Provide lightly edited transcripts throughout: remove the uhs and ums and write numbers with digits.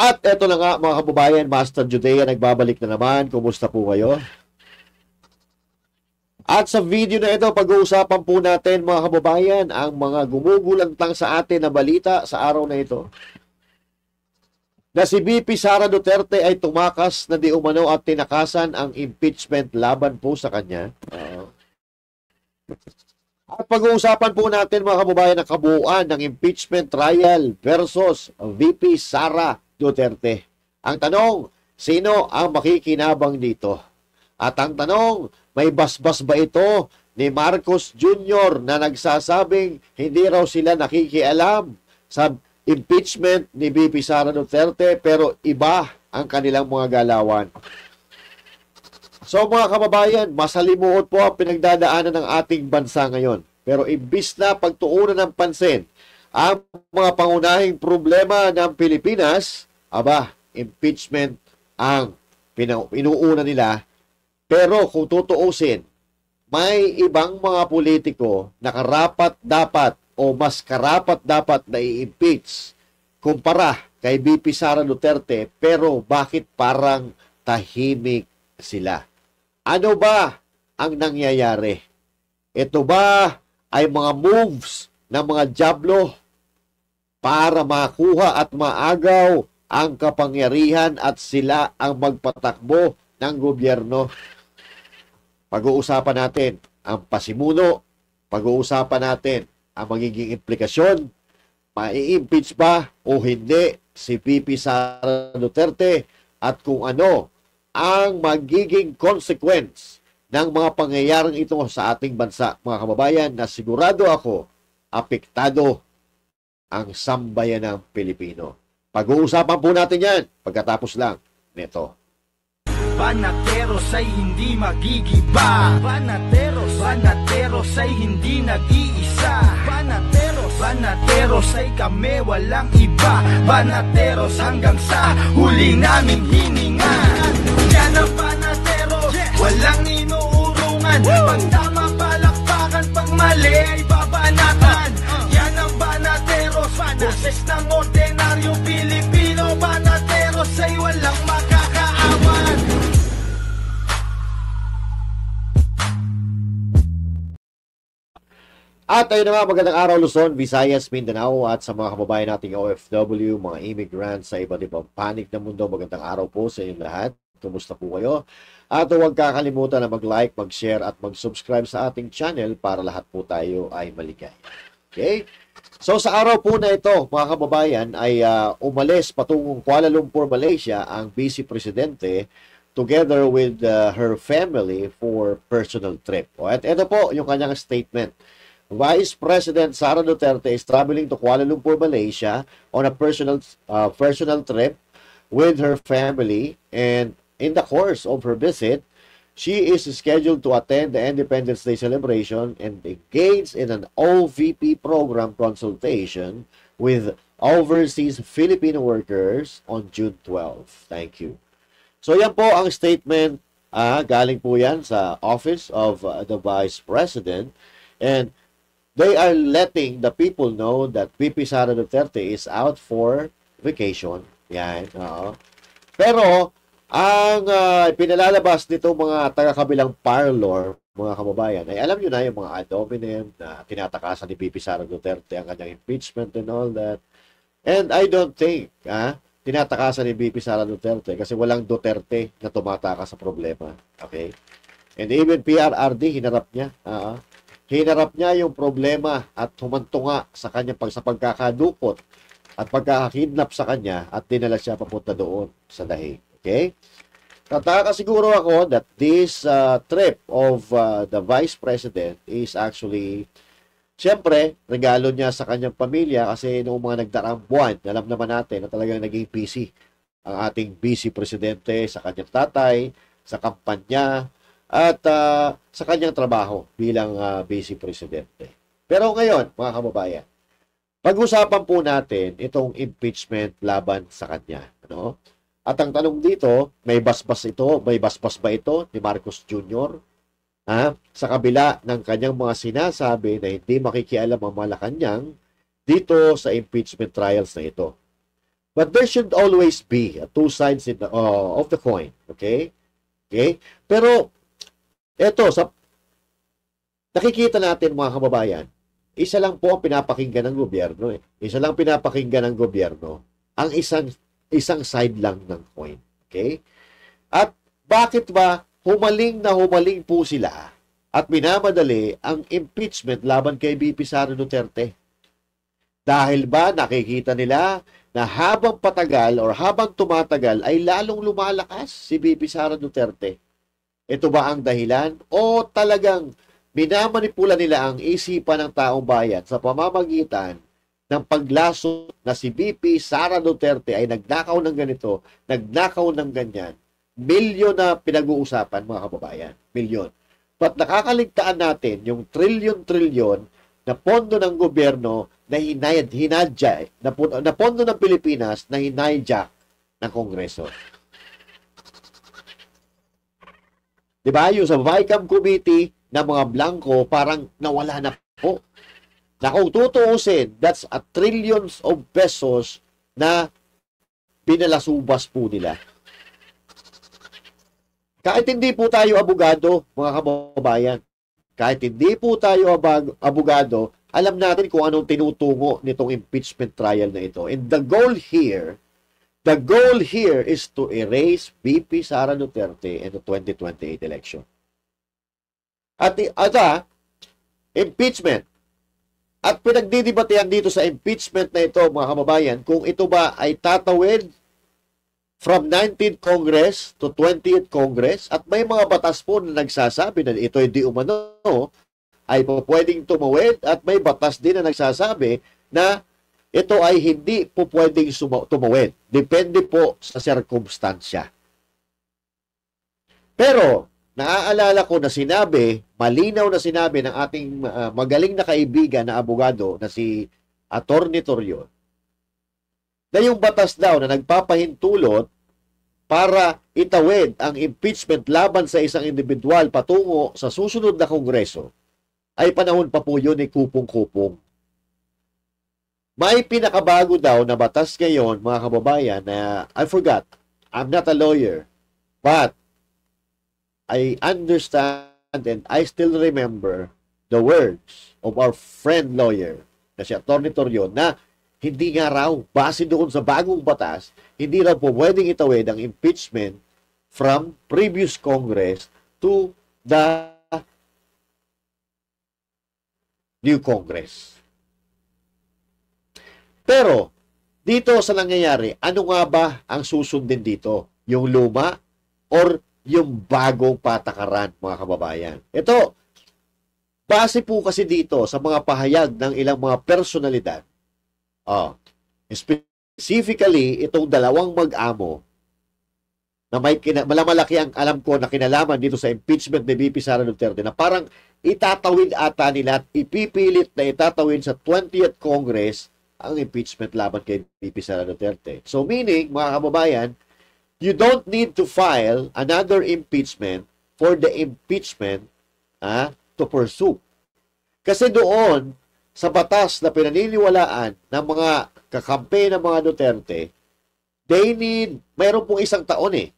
At eto na nga mga kababayan, Master Judea nagbabalik na naman. Kumusta po kayo? At sa video na ito, pag-uusapan po natin mga kababayan ang mga gumugulantang sa atin na balita sa araw na ito. Na si VP Sara Duterte ay tumakas na di umano at tinakasan ang impeachment laban po sa kanya. At pag-uusapan po natin mga kababayan ang kabuuan ng impeachment trial versus VP Sara Duterte. Ang tanong, sino ang makikinabang dito? At ang tanong, may basbas ba ito ni Marcos Jr. na nagsasabing hindi raw sila nakikialam sa impeachment ni VP Sara Duterte pero iba ang kanilang mga galawan. So mga kababayan, masalimuot po ang pinagdadaanan ng ating bansa ngayon. Pero imbis na pagtuunan ng pansin ang mga pangunahing problema ng Pilipinas, impeachment ang inuuna nila. Pero kung tutuusin, may ibang mga politiko na karapat-dapat o mas karapat-dapat na i-impeach kumpara kay VP Sara Duterte, pero bakit parang tahimik sila? Ano ba ang nangyayari? Ito ba ay mga moves ng mga jablo para makuha at maagaw ang kapangyarihan at sila ang magpatakbo ng gobyerno? Pag-uusapan natin ang pasimuno, pag-uusapan natin ang magiging implikasyon, mai-impeach ba o hindi si VP Sara Duterte at kung ano ang magiging consequence ng mga pangyayaring ito sa ating bansa, mga kababayan, na sigurado ako apektado ang sambayan ng Pilipino. Pag-uusapan po natin yan pagkatapos lang nito. Banateros ay hindi magigiba. Banateros ay hindi nag-iisa. Banateros ay kami walang iba. Banateros hanggang sa huli naming hininga. Yan ang banateros, walang inuurungan. Pag tama palakpakan, pag mali ay babanatan. Yan ang banateros, boses ng ordinaryong Pilipino. Banateros ay walang makakaawan. At ayun na nga, magandang araw Luzon, Visayas, Mindanao at sa mga kababayan nating OFW, mga immigrants sa iba't ibang panig ng mundo. Magandang araw po sa inyong lahat. Kumusta po kayo? At huwag kakalimutan na mag-like, mag-share at mag-subscribe sa ating channel para lahat po tayo ay maligaya. Okay? So sa araw po na ito, mga kababayan, ay umalis patungong Kuala Lumpur, Malaysia ang Vice Presidente together with her family for personal trip. At ito po yung kanyang statement. Vice President Sara Duterte is traveling to Kuala Lumpur, Malaysia on a personal trip with her family, and in the course of her visit, she is scheduled to attend the Independence Day celebration and engage in an OVP program consultation with overseas Filipino workers on June 12. Thank you. So yan po ang statement, galing po yan sa Office of the Vice President, and they are letting the people know that VP Sara Duterte is out for vacation. Yan. Pero, ang pinalalabas nito mga taga-kabilang parlor, mga kababayan, ay alam nyo na yung mga ad hominem na tinatakasan ni VP Sara Duterte, ang kanyang impeachment and all that. And I don't think, tinatakasan ni VP Sara Duterte kasi walang Duterte na tumatakas sa problema. Okay? And even PRRD, hinarap niya. Hinarap niya yung problema at humantunga sa kanyang pagkakadukot at pagkakakidnap sa kanya at dinala siya papunta doon sa dahig. Okay? Tataka siguro ako that this trip of the Vice President is actually, siyempre, regalo niya sa kanyang pamilya kasi noong mga nagdaraang buwan, alam naman natin na talagang naging busy ang ating Vice Presidente sa kanyang tatay, sa kampanya, at sa kanyang trabaho bilang Vice Presidente. Pero ngayon, mga kababayan, pag-usapan po natin itong impeachment laban sa kanya. Ano? At ang tanong dito, may basbas ba ito ni Marcos Jr.? Sa kabila ng kanyang mga sinasabi na hindi makikialam ang Malacanang dito sa impeachment trials na ito. But there should always be two sides of the coin. Okay? Okay? Pero, eto, nakikita natin mga kababayan, isa lang po ang pinapakinggan ng gobyerno. Isa lang pinapakinggan ng gobyerno ang isang side lang ng coin. Okay? At bakit ba humaling na humaling po sila at minamadali ang impeachment laban kay VP Sara Duterte? Dahil ba nakikita nila na habang patagal or habang tumatagal ay lalong lumalakas si VP Sara Duterte? Ito ba ang dahilan? O talagang minamanipula nila ang isipan ng taong bayan sa pamamagitan ng paglaso na si VP Sara Duterte ay nagnakaw ng ganito, nagnakaw ng ganyan? Milyon na pinag-uusapan, mga kababayan. Milyon. But nakakaligtaan natin yung trilyon-trilyon na pondo ng gobyerno na hinadya, na pondo ng Pilipinas na hinadya ng Kongreso. Diba? Yung sa Vicam Committee na mga blanco, parang nawala na po. Na kung tutuusin, that's a trillions of pesos na pinalasubas po nila. Kahit hindi po tayo abogado, mga kababayan, kahit hindi po tayo abogado, alam natin kung anong tinutungo nitong impeachment trial na ito. And the goal here is to erase VP Sara Duterte in the 2028 election. At impeachment. At pinagdidebatehan dito sa impeachment na ito, mga kababayan, kung ito ba ay tatawid from 19th Congress to 20th Congress, at may mga batas po na nagsasabi na ito hindi umano ay pwedeng tumawid, at may batas din na nagsasabi na ito ay hindi po pwedeng tumawid. Depende po sa sirkumstansya. Pero, naaalala ko na sinabi, malinaw na sinabi ng ating magaling na kaibigan na abogado na si Atty. Torion, na yung batas daw na nagpapahintulot para itawid ang impeachment laban sa isang individual patungo sa susunod na kongreso, ay panahon pa po yun ni kupong-kupong. May pinakabago daw na batas ngayon, mga kababayan, na I forgot, I'm not a lawyer, but I understand and I still remember the words of our friend lawyer na si Atty. Torion, na hindi nga raw, base doon sa bagong batas, hindi raw po pwedeng itawid ang impeachment from previous Congress to the new Congress. Pero, dito sa nangyayari, ano nga ba ang susundin dito? Yung luma or yung bagong patakaran, mga kababayan? Ito, base po kasi dito sa mga pahayag ng ilang mga personalidad. Specifically, itong dalawang mag-amo na may malamalaki ang alam ko na kinalaman dito sa impeachment ni VP Sara Duterte, na parang itatawid ata nila at ipipilit na itatawid sa 20th Congress ang impeachment laban kay VP Sara Duterte. So meaning, mga kababayan, you don't need to file another impeachment for the impeachment to pursue. Kasi doon, sa batas na pinaniniwalaan ng mga kakampi ng mga Duterte, mayroon pong 1 taon eh.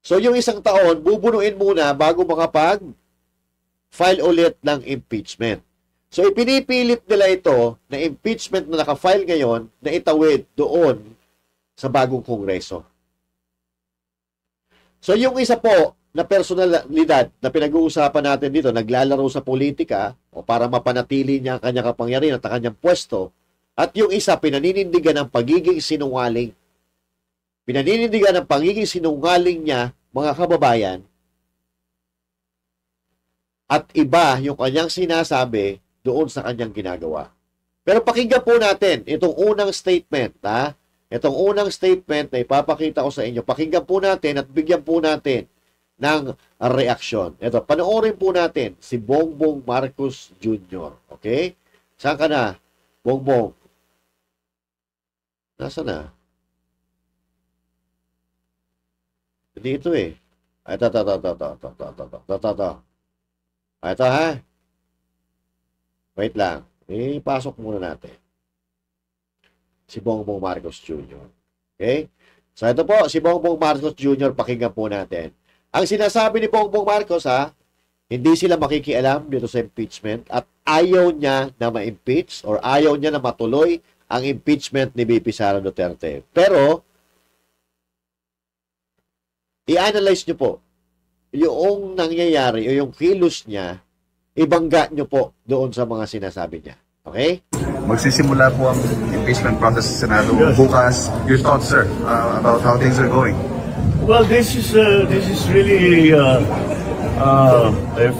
So yung 1 taon, bubunuin muna bago makapag-file ulit ng impeachment. So ipinipilit nila ito na impeachment na naka-file ngayon na itawid doon sa bagong kongreso. So yung isa po na personalidad na pinag-uusapan natin dito, naglalaro sa politika o para mapanatili niya ang kanyang kapangyarihan at ang kanyang pwesto, at yung isa pinaninindigan ng pagiging sinungaling. Pinaninindigan ng pagiging sinungaling niya, mga kababayan, at iba yung kanyang sinasabi doon sa kanyang ginagawa. Pero pakinggan po natin itong unang statement, itong unang statement na ipapakita ko sa inyo. Pakinggan po natin at bigyan po natin ng reaksyon. Ito, panoorin po natin si Bongbong Marcos Jr. Okay? Saan ka na, Bongbong? Nasaan na? Dito eh. Ito. Ito ha. Wait lang. Pasok muna natin. si Bongbong Marcos Jr. Okay? So ito po, si Bongbong Marcos Jr., pakinggan po natin. Ang sinasabi ni Bongbong Marcos, hindi sila makikialam dito sa impeachment at ayaw niya na ma-impeach or ayaw niya na matuloy ang impeachment ni VP Sara Duterte. Pero, i-analyze nyo po yung nangyayari o yung kilos niya, ibangga nyo po doon sa mga sinasabi niya. Okay? Magsisimula po ang impeachment process sa Senado bukas. Your thoughts, sir, about how things are going? Well, this is really a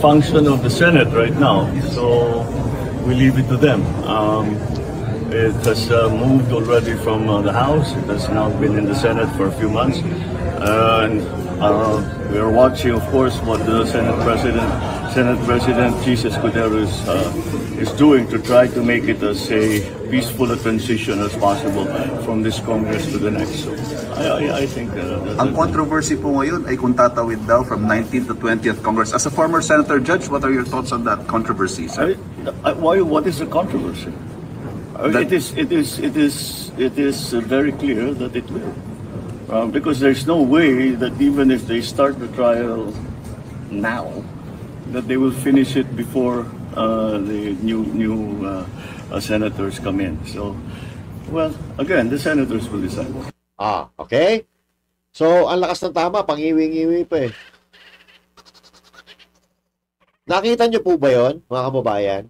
function of the Senate right now, so we leave it to them. It has moved already from the House. It has now been in the Senate for a few months, and we are watching, of course, what the Senate President Chis Escudero is doing to try to make it as a peaceful a transition as possible from this Congress to the next. So I think Ang controversy po ngayon ay kung tatawid daw from 19th to 20th Congress. As a former senator judge, what are your thoughts on that controversy, sir? What is the controversy? It is very clear that it will. Because there's no way that even if they start the trial now, that they will finish it before the new senators come in. So, well, again, the senators will decide. Okay? So, ang lakas ng tama, pangiwi-ngiwi pa eh. Nakita nyo po ba yun, mga kababayan?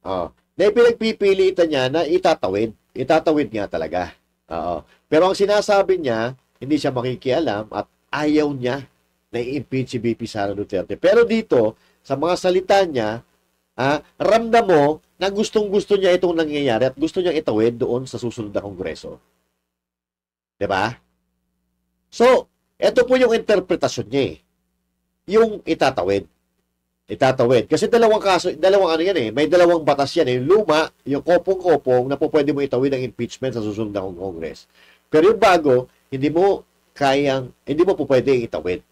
Na pinagpipilitan niya na itatawid. Itatawid nga talaga. Pero ang sinasabi niya, hindi siya makikialam at ayaw niya na i-impeach si VP Sara Duterte. Pero dito, sa mga salita niya, ramdam mo na gustong-gusto niya itong nangyayari at gusto niyang itawid doon sa susunod na kongreso. Diba? So, ito po yung interpretasyon niya eh. Yung itatawid. Itatawid. Kasi dalawang ano yan eh. May dalawang batas yan eh. Yung luma, yung kopong-kopong na po pwede mo itawid ang impeachment sa susunod na kongres. Pero yung bago, hindi mo po pwede itawid.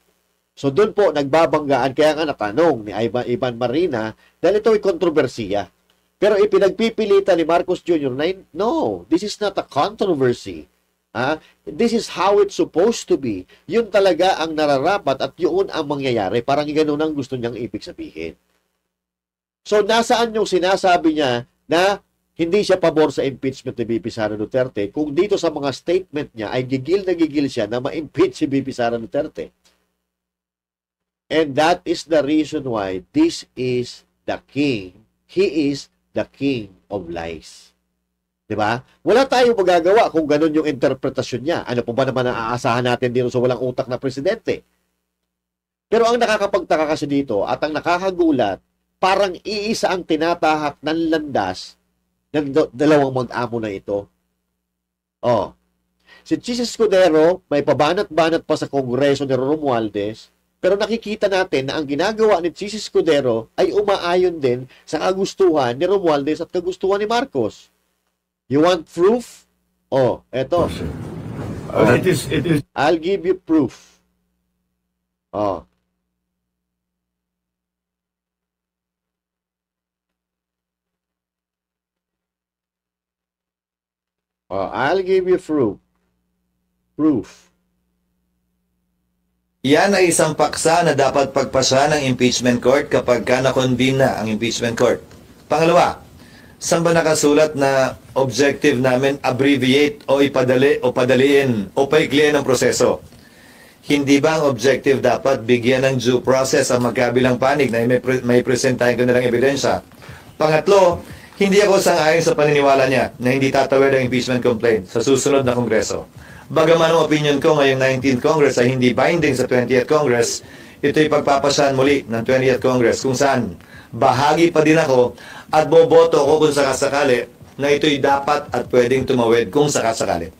So doon po nagbabanggaan, kaya nga natanong ni Ivan Marina dahil ito ay kontrobersiya. Pero ipinagpipilitan ni Marcos Jr. na no, this is not a controversy. This is how it's supposed to be. Yun talaga ang nararapat at yun ang mangyayari. Parang ganoon ang gusto niyang ibig sabihin. So nasaan yung sinasabi niya na hindi siya pabor sa impeachment ni VP Sara Duterte kung dito sa mga statement niya ay gigil na gigil siya na ma-impeach si VP Sara Duterte. And that is the reason why this is the king. He is the king of lies. Diba? Wala tayong magagawa kung ganun yung interpretasyon niya. Ano po ba naman ang aasahan natin dito sa walang utak na presidente? Pero ang nakakapagtaka kasi dito at ang nakakagulat, parang iisa ang tinatahak ng landas ng dalawang mag-amo na ito. Si Chis Escudero may pabanat-banat pa sa Kongreso ni Romualdez, pero nakikita natin na ang ginagawa ni Chis Escudero ay umaayon din sa kagustuhan ni Romualdez at kagustuhan ni Marcos. You want proof? Eto. It is. I'll give you proof. I'll give you proof. Yan ay isang paksa na dapat pagpasa ng impeachment court kapag na-convene na ang impeachment court. Pangalawa, saan ba nakasulat na objective namin abbreviate o ipadali o padaliin o paikliin ang proseso? Hindi ba ang objective dapat bigyan ng due process ang magkabilang panig na may presentahin ko nilang ebidensya? Pangatlo, hindi ako sang-ayon sa paniniwala niya na hindi tatawid ang impeachment complaint sa susunod na kongreso. Bagaman ang opinion ko ngayong 19th Congress ay hindi binding sa 20th Congress, ito'y pagpapasahan muli ng 20th Congress kung saan bahagi pa din ako at boboto ko kung sakasakali na ito'y dapat at pwedeng tumawid kung sakasakali.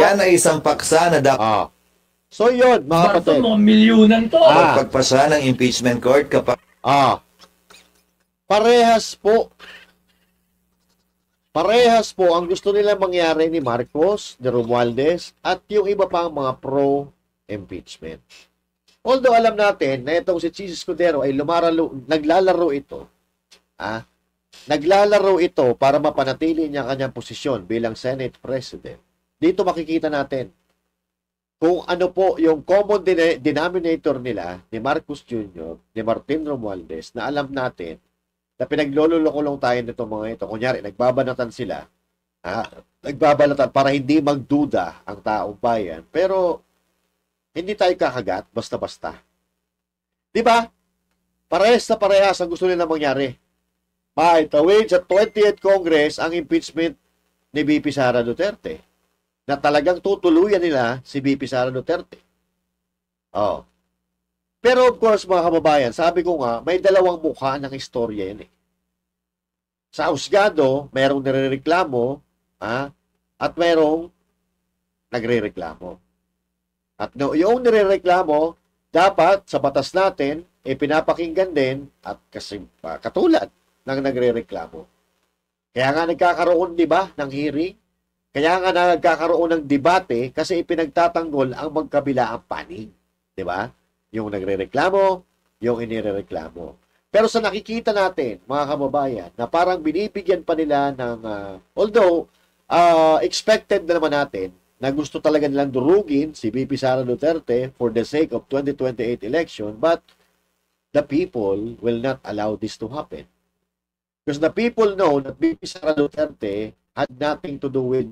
Yan ay isang paksa na dapat. So yun, mga kapatid. Mga milyunan to. Pagpasa ng impeachment court kapag Parehas po ang gusto nila mangyari ni Marcos, ni Romualdez, at yung iba pang mga pro-impeachment. Although alam natin na itong si Chis Escudero ay naglalaro ito naglalaro ito para mapanatili niya kanyang posisyon bilang Senate President. Dito makikita natin kung ano po yung common denominator nila ni Marcos Jr., ni Martin Romualdez, na alam natin na pinaglololokolong tayo nito mga ito. Kunyari, nagbabanatan sila. Nagbabanatan para hindi magduda ang taong bayan. Pero, hindi tayo kakagat basta-basta. Di ba? Parehas na parehas ang gusto nila mangyari. Maitawid sa 20th Congress ang impeachment ni VP Sara Duterte, na talagang tutuluyan nila si VP Sara Duterte. Oh. Pero of course, mga kababayan, sabi ko nga, may dalawang mukha ng istorya yan eh. Sa husgado, merong nirereklamo, at merong nagrereklamo. At yung nirereklamo, dapat sa batas natin, pinapakinggan din at kasi katulad ng nagrereklamo. Kaya nga nagkakaroon, di ba, ng hearing? Kaya nga nagkakaroon ng debate kasi ipinagtatanggol ang magkabilaang panig. Di ba? Yung nagrereklamo, yung inirereklamo. Pero sa nakikita natin, mga kababayan, na parang binibigyan pa nila ng, although, expected na naman natin na gusto talaga nilang durugin si VP Sara Duterte for the sake of 2028 election, but the people will not allow this to happen. Because the people know that VP Sara Duterte had nothing to do with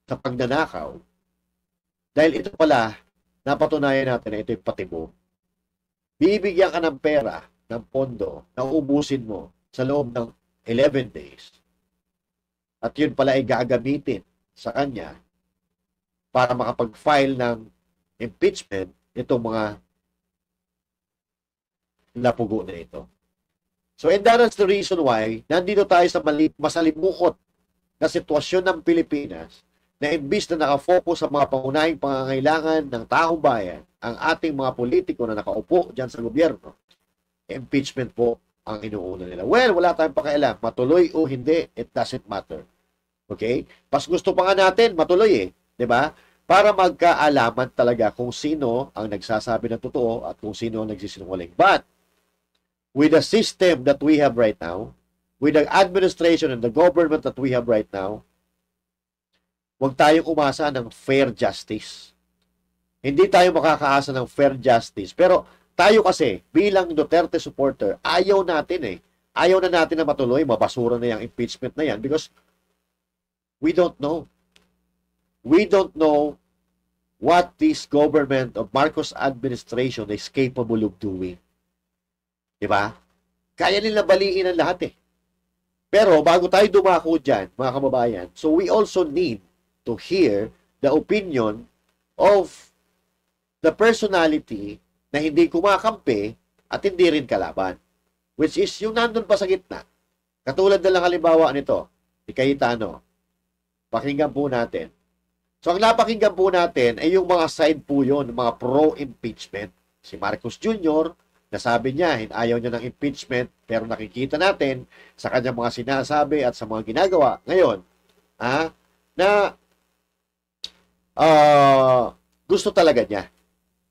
sa pagnanakaw. Dahil ito pala, napatunayan natin na ito yung patibong. Bibigyan ka ng pera, ng pondo, na uubusin mo sa loob ng 11 days. At yun pala ay gagamitin sa kanya para makapag-file ng impeachment itong mga lapugo na ito. So, and that is the reason why nandito tayo sa masalimuot na sitwasyon ng Pilipinas na imbis na nakafocus sa mga pangunahing pangangailangan ng taong bayan, ang ating mga politiko na nakaupo dyan sa gobyerno, impeachment po ang inuuna nila. Well, wala tayong pakialam. Matuloy o hindi, it doesn't matter. Okay? Pas gusto pa nga natin, matuloy eh. 'Di ba? Para magkaalaman talaga kung sino ang nagsasabi ng totoo at kung sino ang nagsisinungaling. But, with the system that we have right now, with the administration and the government that we have right now, huwag tayong umasa ng fair justice. Hindi tayo makakaasa ng fair justice. Pero tayo kasi, bilang Duterte supporter, ayaw natin eh. Ayaw na natin na matuloy, mabasura na yung impeachment na yan because we don't know. We don't know what this government of Marcos administration is capable of doing. Diba? Kaya nila baliin ang lahat eh. Pero bago tayo dumako dyan, mga kababayan, so we also need to hear the opinion of the personality na hindi kumakampi at hindi rin kalaban. Which is yung nandun pa sa gitna. Katulad na lang halimbawa nito, si Cayetano. Pakinggan po natin. So ang napakinggan po natin ay yung mga side po yun, mga pro-impeachment. Si Marcos Jr., nasabi niya, ayaw niya ng impeachment, pero nakikita natin sa kanyang mga sinasabi at sa mga ginagawa ngayon, na gusto talaga niya.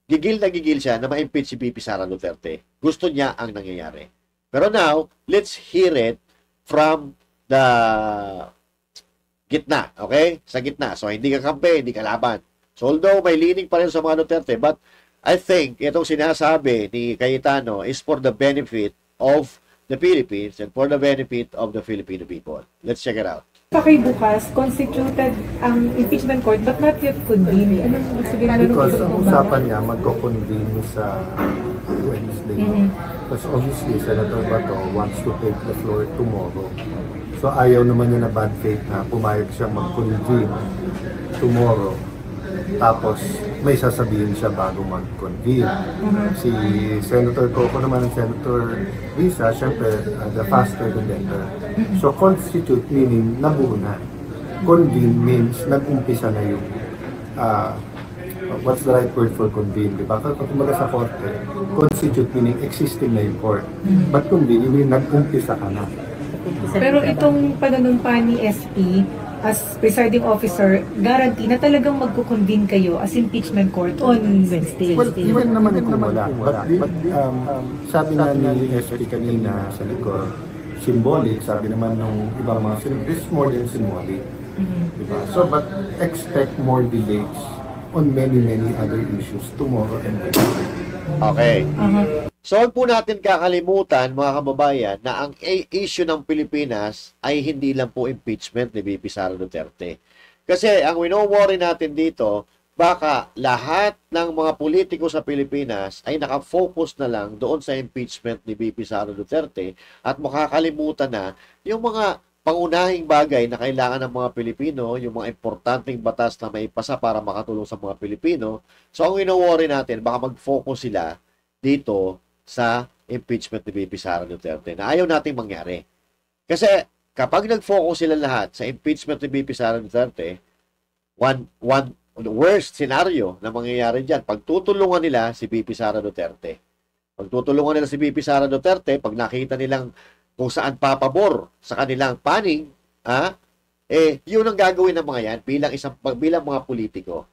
Gigil na gigil siya na ma-impeach si VP Sara Duterte. Gusto niya ang nangyayari. Pero now, let's hear it from the gitna, okay? Sa gitna. So, hindi ka kampe, hindi ka laban. So, although may leaning pa rin sa mga Duterte, but I think itong sinasabi ni Cayetano is for the benefit of the Philippines and for the benefit of the Filipino people. Let's check it out. Pakay bukas, constituted ang impeachment court but not yet convened. Anong sabihin Because ang usapan niya, magko-convene sa Wednesday. Because obviously, Senator Bato wants to take the floor tomorrow. So ayaw naman niya na bad faith na pumayag siya mag-convene tomorrow. Tapos may sasabihin siya bago mag-convene. Si Senator Coco naman and Senator Risa, syempre, the faster the better. So constitute meaning nabuo na. Convene means nag-umpisa na yung what's the right word for convene, di ba? Kumbaga sa korte, constitute meaning existing na yung court. But convene, meaning nag-umpisa ka na. Pero itong panunumpa ni SP as presiding officer, guarantee na talagang magko-convene kayo as impeachment court on Wednesday. Well, even naman kung wala. But sabi nga ni SP kanina sa likod, symbolic, sabi naman nung ibang mga it's more than symbolic. Diba? So, but expect more delays on many other issues tomorrow and Wednesday. Okay. So, huwag po natin kakalimutan, mga kababayan, na ang issue ng Pilipinas ay hindi lang po impeachment ni VP Sara Duterte. Kasi ang wino-worry natin dito, baka lahat ng mga politiko sa Pilipinas ay nakafocus na lang doon sa impeachment ni VP Sara Duterte at makakalimutan na yung mga pangunahing bagay na kailangan ng mga Pilipino, yung mga importanteng batas na maipasa para makatulong sa mga Pilipino. So, ang wino-worry natin, baka mag-focus sila dito sa impeachment ni VP Sara Duterte na ayaw nating mangyari. Kasi kapag nag-focus sila lahat sa impeachment ni VP Sara Duterte, one worst scenario na mangyayari dyan, pagtutulungan nila si VP Sara Duterte. Pagtutulungan nila si VP Sara Duterte, pag nakita nilang kung saan papabor sa kanilang paning, yun ang gagawin ng mga yan bilang mga politiko.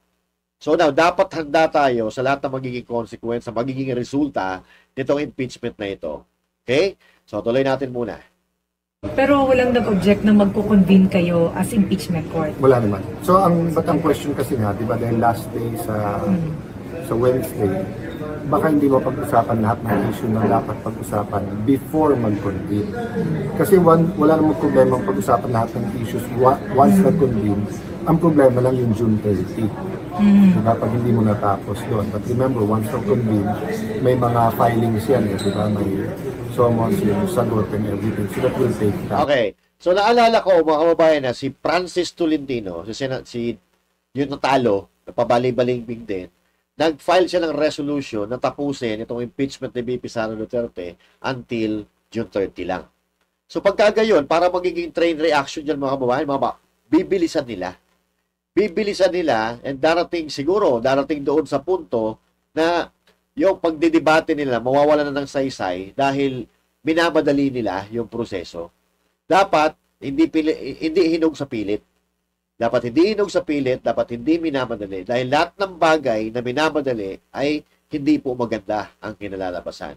So now, dapat handa tayo sa lahat ng magiging consequence, sa magiging resulta nitong impeachment na ito. Okay? So tuloy natin muna. Pero walang nag-object na magko-convene kayo as impeachment court. Wala naman. So, ang question kasi nga, di ba, dahil last day sa Wednesday, baka hindi mo pag-usapan lahat ng issue na dapat pag-usapan before mag-convene. Kasi wala namang problema pag-usapan lahat ng issues once nag-convene. Ang problema lang yung June 30. Diba? Pag hindi mo natapos doon. But remember, once nag-convene, may mga filings yan. Diba? May summons, yung sagot and everything. So that will take time. Okay. So naalala ko, mga kababayan, na si Francis Tolentino, si yung natalo, napabali-balingbing din, nag-file siya ng resolution na tapusin itong impeachment ni VP Sara Duterte until June 30 lang. So pagkagayon, para magiging train reaction dyan, mga kababayan, bibilisan nila. Bibilisan nila and darating doon sa punto na yung pagdidebate nila mawawala na ng saysay dahil minamadali nila yung proseso. Dapat hindi hinog sa pilit. Dapat hindi hinog sa pilit, dapat hindi minamadali dahil lahat ng bagay na minamadali ay hindi po maganda ang kinalalabasan.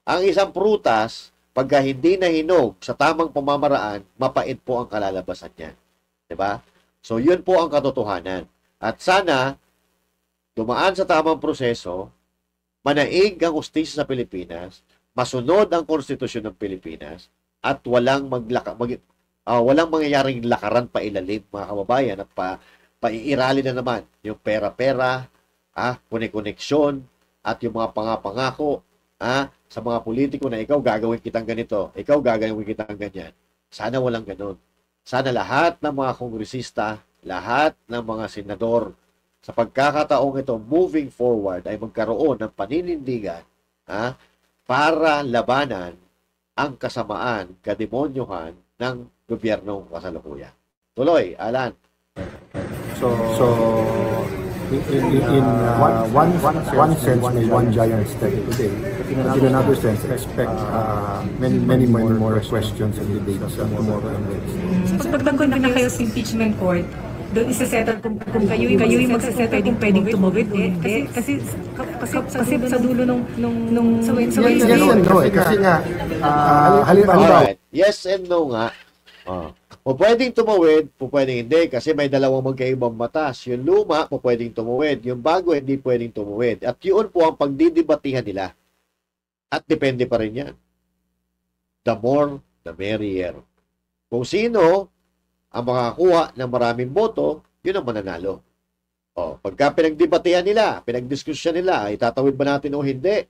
Ang isang prutas, pagka hindi na hinog sa tamang pamamaraan, mapait po ang kalalabasan niyan. 'Di ba? So, yun po ang katotohanan. At sana, dumaan sa tamang proseso, manaig ang hustisya sa Pilipinas, masunod ang konstitusyon ng Pilipinas, at walang mangyayaring lakaran pa ilalim, mga kababayan, at paiirali na naman yung pera-pera, koneksyon, at yung mga pangako sa mga politiko na ikaw gagawin kitang ganito, ikaw gagawin kitang ganyan. Sana walang ganun. Sana lahat ng mga kongresista, lahat ng mga senador, sa pagkakataong ito, moving forward, ay magkaroon ng paninindigan para labanan ang kasamaan, kademonyohan ng gobyernong kasalukuyan. Tuloy, Alan. So in one sense, may one giant step today. But in another sense, expect many more questions and debates tomorrow and Wednesday. Pag na kayo sa impeachment court, doon isa-settle kung kayo yung magsasettle kung pwedeng tumawid o hindi. Kasi sa dulo nung sa Wednesday. Yes and no kasi nga, halimbawa. Yes and no nga. O pwedeng tumawid, o pwedeng hindi kasi may dalawang magkaibang batas. Yung luma, o pwedeng tumawid. Yung bago, hindi pwedeng tumawid. At yun po ang pagdidibatihan nila. At depende pa rin yan. The more, the merrier. Kung sino ang makakakuha ng maraming boto, yun ang mananalo. Pagka pinagdibatihan nila, pinagdiskusyon nila, itatawid ba natin o hindi?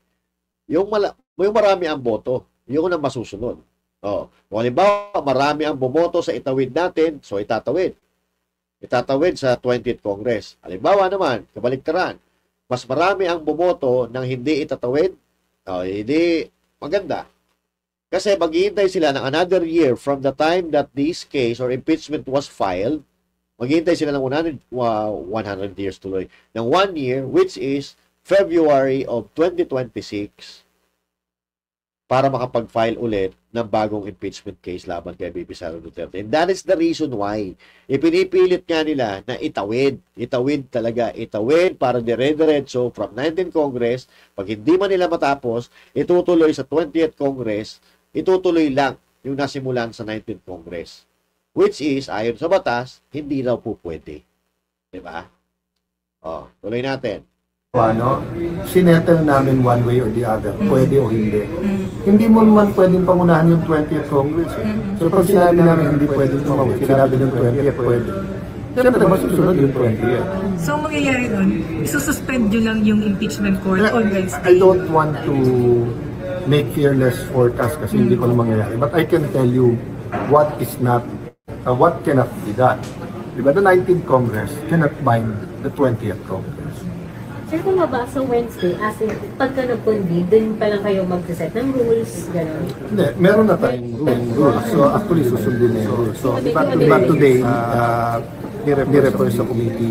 Yung marami ang boto, yun ang masusunod. Kung halimbawa, marami ang bumoto sa itawid natin, so itatawid. Itatawid sa 20th Congress. Halimbawa naman, kabaliktaran, mas marami ang bumoto ng hindi itatawid, hindi maganda. Kasi maghihintay sila ng another year from the time that this case or impeachment was filed, maghihintay sila ng 100 years tuloy, ng 1 year, which is February of 2026, para makapag-file ulit ng bagong impeachment case laban kay VP Sara Duterte. And that is the reason why ipinipilit nga nila na itawid para dire-diretso from 19th Congress. Pag hindi man nila matapos, itutuloy sa 20th Congress, itutuloy lang yung nasimulan sa 19th Congress. Which is, ayon sa batas, hindi raw po pwede. Diba? Tuloy natin. Sinettle namin one way or the other, pwede o hindi. Hindi mo naman pwedeng pangunahan yung 20th Congress. So pag sinabi namin hindi pwedeng tumawid, sinabi ng 20th pwede. Siyempre, masusunod yung 20th. So, mangyayari nun, isususpend nyo lang yung impeachment court on Wednesday? I don't want to make fearless forecast kasi hindi ko na mangyayari. But I can tell you what is not, what cannot be done. Diba, the 19th Congress cannot bind the 20th Congress. Sir, kung ba sa Wednesday, as in, pagka nag-convene, dun pa lang kayo mag-set ng rules, gano'n? Hindi, meron na tayong rules. So actually, susundin na yung rules. So, but today, ni-refer sa committee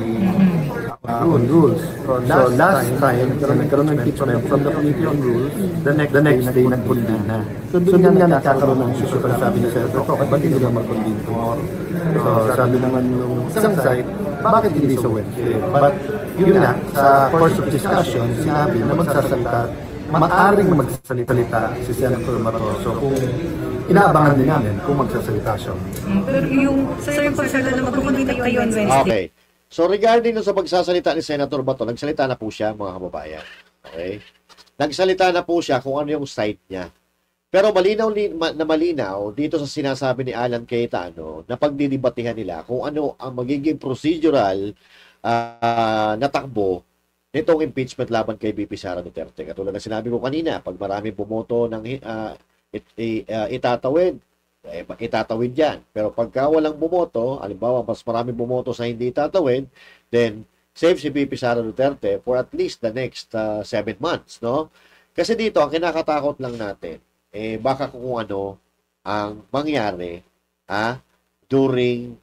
on rules. So last time, nagkaroon ng impeachment from the committee on rules, the next day nag-convene na. So doon nga nagkakaroon ng issue para sabi ni Senator Coco, ba't hindi na mag-convene tomorrow? So sabi naman nung isang side, bakit hindi sa Wednesday? But yun na, sa course of discussion, sinabi na maaaring magsasalita si Senator Marcos. So kung inaabangan din namin kung magsasalita siya. Pero yung pagsalita na magkukunvene kayo on Wednesday. Okay. So regarding sa pagsasalita ni Senator Bato, nagsalita na po siya, mga kababayan. Okay? Nagsalita na po siya kung ano yung site niya. Pero malinaw dito sa sinasabi ni Alan Cayetano na pagdidebatehan nila kung ano ang magiging procedural na takbo nitong impeachment laban kay VP Sara Duterte. Katulad na sinabi ko kanina, pag maraming bumoto ng itatawid yan. Pero pagka walang bumoto, halimbawa mas maraming bumoto sa hindi itatawid, then save si VP Sara Duterte for at least the next 7 months, no? Kasi dito, ang kinakatakot lang natin, baka kung ano ang mangyari during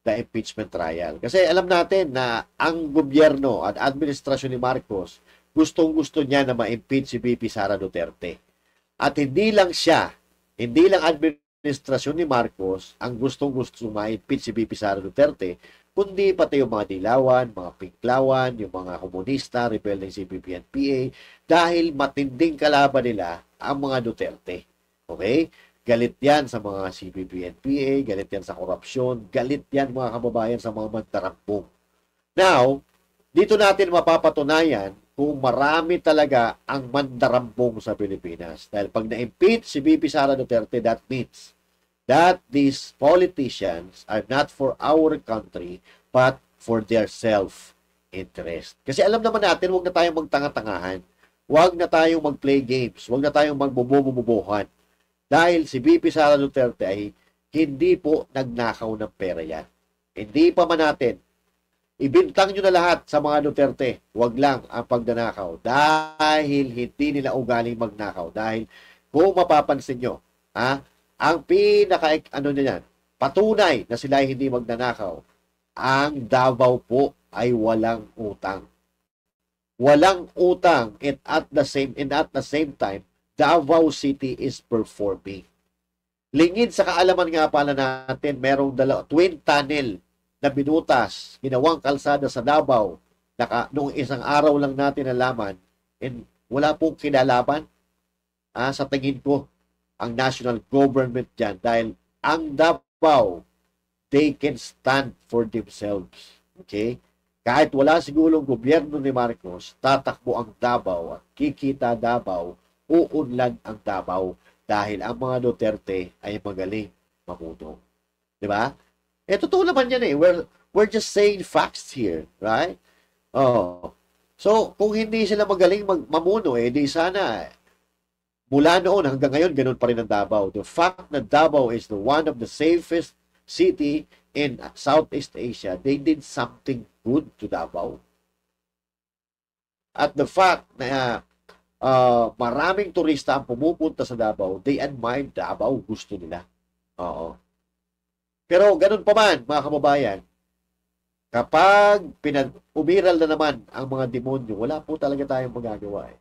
the impeachment trial. Kasi alam natin na ang gobyerno at administrasyon ni Marcos gustong-gusto niya na ma-impeach si VP Sara Duterte. At hindi lang administrasyon ni Marcos ang gustong-gusto ma-impeach si VP Sara Duterte, kundi pati yung mga dilawan, mga pinklawan, yung mga komunista, rebeldeng CPP-NPA, dahil matinding kalaban nila ang mga Duterte. Okay? Galit yan sa mga CPP-NPA, galit yan sa korupsyon, galit yan mga kababayan sa mga magtarampong. Now, dito natin mapapatunayan kung marami talaga ang mandarampong sa Pilipinas. Dahil pag na-impeach si VP Sara Duterte, that means that these politicians are not for our country, but for their self-interest. Kasi alam naman natin, huwag na tayong magtanga-tangahan. Huwag na tayong mag-play games. Huwag na tayong magbubububuhan. Dahil si VP Sara Duterte ay hindi po nagnakaw ng pera yan. Hindi pa man natin. Ibintang nyo na lahat sa mga Duterte. Huwag lang ang pagdanakaw. Dahil hindi nila ugaling magnakaw. Dahil kung mapapansin nyo, ang patunay na sila ay hindi magnanakaw, ang Davao po ay walang utang. Walang utang, and at the same time, Davao City is performing. Lingid sa kaalaman nga pala natin, merong twin tunnel na binutas, ginawang kalsada sa Davao, noong isang araw lang natin nalaman, and wala pong kinalaman, sa tingin ko, ang national government dyan, dahil ang Davao, they can stand for themselves. Okay? Kahit wala sigurong gobyerno ni Marcos, tatakbo ang Davao at kikita Davao, uunlad ang Davao dahil ang mga Duterte ay magaling mamuno. Di ba? Totoo naman yan eh. We're just saying facts here, right? So, kung hindi sila magaling mamuno, di sana mula noon hanggang ngayon, ganun pa rin ang Davao. The fact na Davao is one of the safest city in Southeast Asia, they did something good to Davao. At the fact na maraming turista ang pumupunta sa Davao, they admire Davao, gusto nila. Oo. Pero ganun pa man, mga kababayan, kapag umiral na naman ang mga demonyo, wala po talaga tayong magagawa eh.